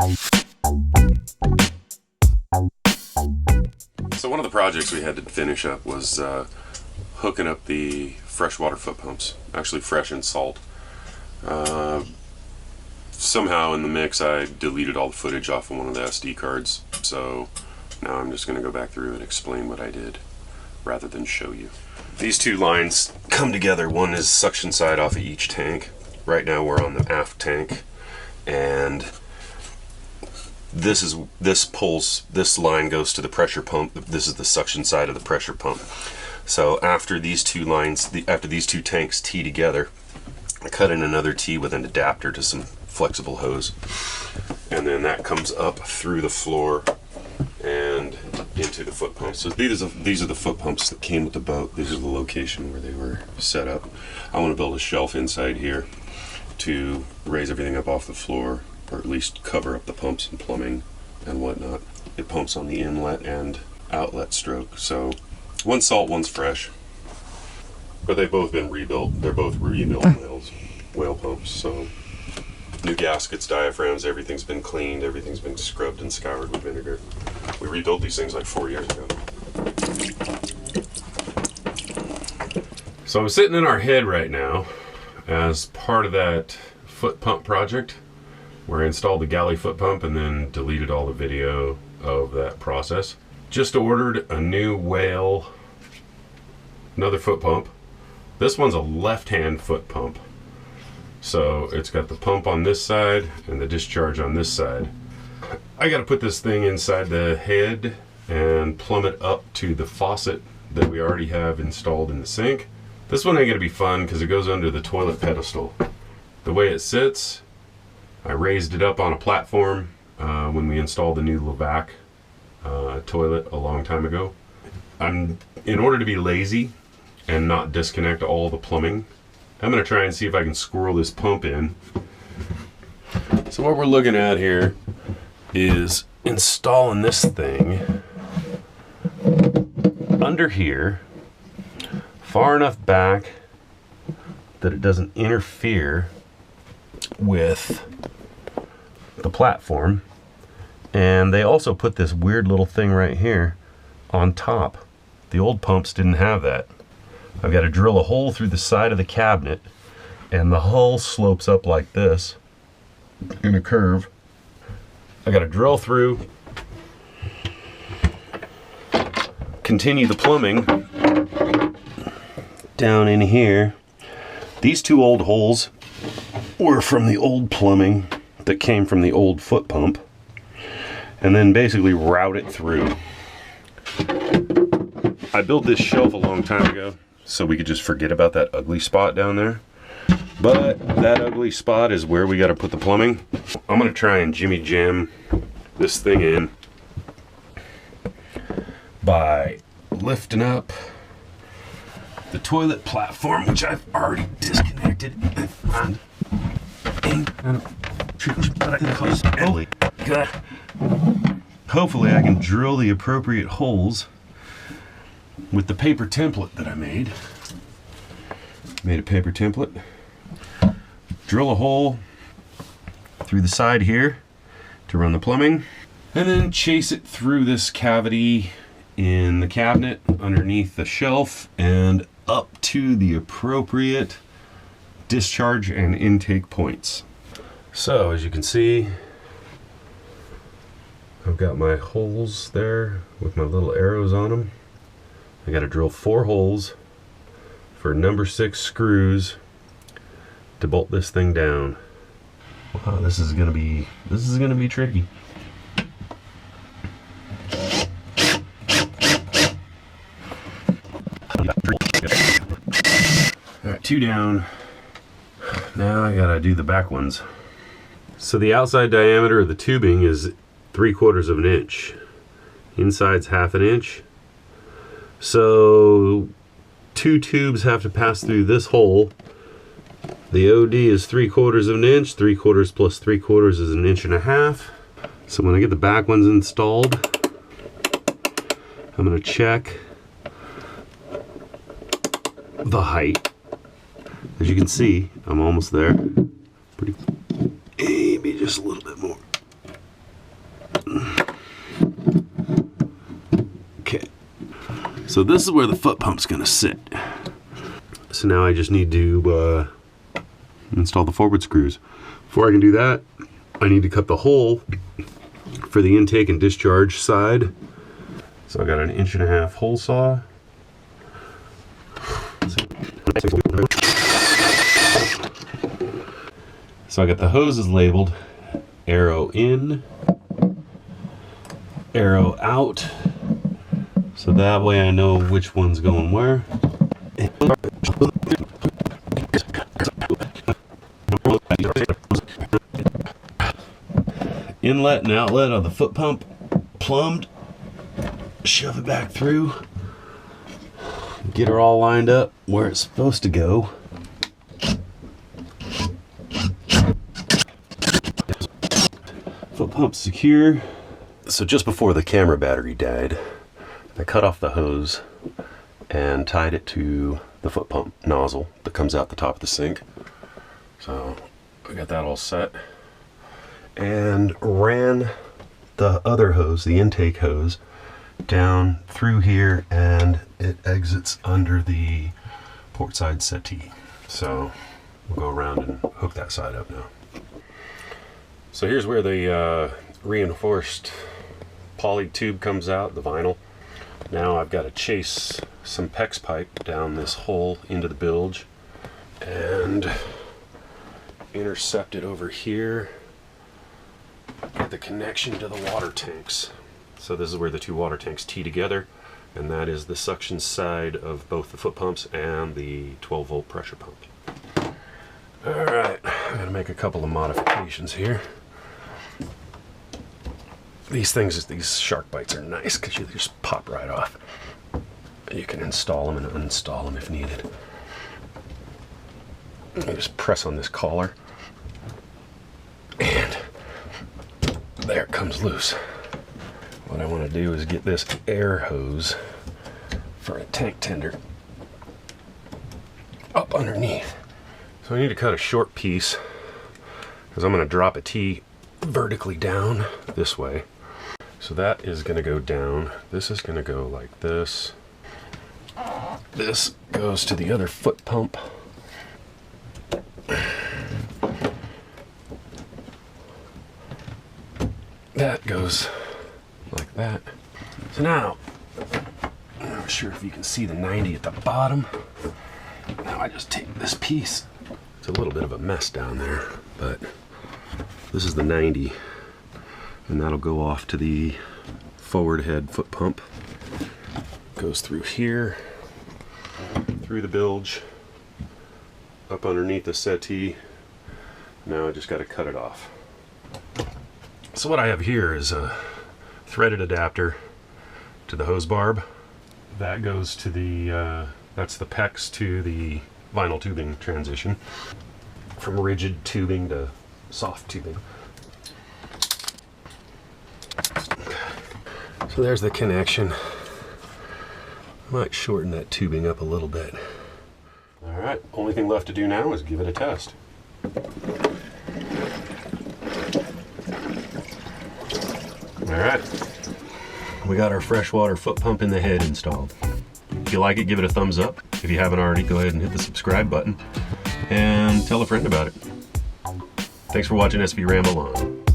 So one of the projects we had to finish up was hooking up the freshwater foot pumps, actually fresh and salt. Somehow in the mix I deleted all the footage off of one of the SD cards, so now I'm just going to go back through and explain what I did rather than show you. These two lines come together. One is suction side off of each tank. Right now we're on the aft tank, and this line goes to the pressure pump. This is the suction side of the pressure pump. So after these two lines, after these two tanks tee together, I cut in another T with an adapter to some flexible hose, and then that comes up through the floor and into the foot pumps. So these are the foot pumps that came with the boat. This is the location where they were set up. I want to build a shelf inside here to raise everything up off the floor, or at least cover up the pumps and plumbing and whatnot. It pumps on the inlet and outlet stroke. So one's salt, one's fresh, but they've both been rebuilt. They're both rebuilt whale pumps. So new gaskets, diaphragms, everything's been cleaned, everything's been scrubbed and scoured with vinegar. We rebuilt these things like 4 years ago. So I'm sitting in our head right now as part of that foot pump project where I installed the galley foot pump and then deleted all the video of that process. Just ordered a new whale, another foot pump. This one's a left-hand foot pump. So it's got the pump on this side and the discharge on this side. I got to put this thing inside the head and plumb it up to the faucet that we already have installed in the sink. This one ain't going to be fun because it goes under the toilet pedestal. The way it sits, I raised it up on a platform when we installed the new Levac toilet a long time ago. In order to be lazy and not disconnect all the plumbing, I'm going to try and see if I can squirrel this pump in. So what we're looking at here is installing this thing under here, far enough back that it doesn't interfere with the platform. And they also put this weird little thing right here on top. The old pumps didn't have that. I've got to drill a hole through the side of the cabinet, and the hull slopes up like this in a curve. I got to drill through, continue the plumbing down in here. These two old holes were from the old plumbing that came from the old foot pump, and then basically route it through. I built this shelf a long time ago so we could just forget about that ugly spot down there. But that ugly spot is where we got to put the plumbing. I'm going to try and jimmy jam this thing in by lifting up the toilet platform, which I've already disconnected. Hopefully I can drill the appropriate holes with the paper template that I made. Made a paper template. Drill a hole through the side here to run the plumbing, and then chase it through this cavity in the cabinet underneath the shelf and up to the appropriate discharge and intake points. So as you can see, I've got my holes there with my little arrows on them. I got to drill 4 holes for number 6 screws to bolt this thing down. Wow, this is gonna be tricky. All right, 2 down. Now I gotta do the back ones. So the outside diameter of the tubing is 3/4 of an inch. Inside's 1/2 inch. So 2 tubes have to pass through this hole. The OD is 3/4 of an inch. 3/4 plus 3/4 is 1.5 inches. So when I get the back ones installed, I'm going to check the height. As you can see, I'm almost there. Maybe just a little bit more. So this is where the foot pump's gonna sit. So now I just need to install the forward screws. Before I can do that, I need to cut the hole for the intake and discharge side. So I got an 1.5-inch hole saw. So I got the hoses labeled, arrow in, arrow out, so that way I know which one's going where. Inlet and outlet of the foot pump plumbed. Shove it back through. Get her all lined up where it's supposed to go. Foot pump secure. So just before the camera battery died, I cut off the hose and tied it to the foot pump nozzle that comes out the top of the sink. So I got that all set and ran the other hose, the intake hose, down through here, and it exits under the port side settee. So we'll go around and hook that side up now. So here's where the reinforced poly tube comes out, the vinyl. Now I've got to chase some PEX pipe down this hole into the bilge and intercept it over here. Get the connection to the water tanks. So this is where the two water tanks tee together, and that is the suction side of both the foot pumps and the 12-volt pressure pump. Alright, I'm going to make a couple of modifications here. These things, these shark bites are nice because you just pop right off. You can install them and uninstall them if needed. You just press on this collar, and there it comes loose. What I want to do is get this air hose for a tank tender up underneath. So I need to cut a short piece because I'm going to drop a T vertically down this way. So that is going to go down. This is going to go like this. This goes to the other foot pump. That goes like that. So now, I'm not sure if you can see the 90 at the bottom. Now I just take this piece. It's a little bit of a mess down there, but this is the 90. And that'll go off to the forward head foot pump. Goes through here, through the bilge, up underneath the settee. Now I just got to cut it off. So what I have here is a threaded adapter to the hose barb. That goes to the, that's the PEX to the vinyl tubing transition. From rigid tubing to soft tubing. So there's the connection. Might shorten that tubing up a little bit. All right, only thing left to do now is give it a test. All right, we got our freshwater foot pump in the head installed. If you like it, give it a thumbs up. If you haven't already, go ahead and hit the subscribe button and tell a friend about it. Thanks for watching SV Ramble on.